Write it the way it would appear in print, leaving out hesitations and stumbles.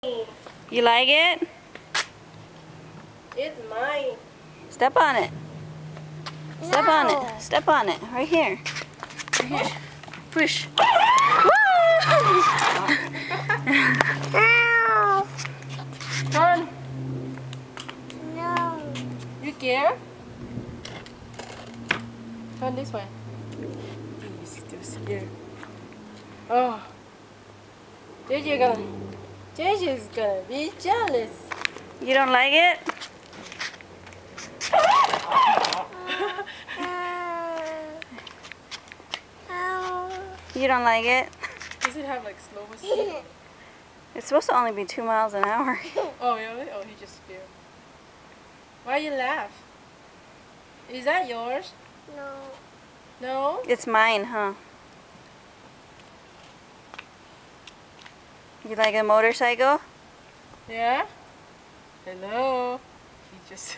You like it? It's mine. Step on it. Step on it. Step on it. Right here. Right here. Push. Turn. No. You care? Turn this way. He's still scared. Oh. JJ's gonna be jealous. You don't like it? You don't like it? Does it have like slow speed? It's supposed to only be 2 miles an hour. Oh really? Oh, he just scared. Why you laugh? Is that yours? No. No? It's mine, huh? You like a motorcycle? Yeah? Hello? He just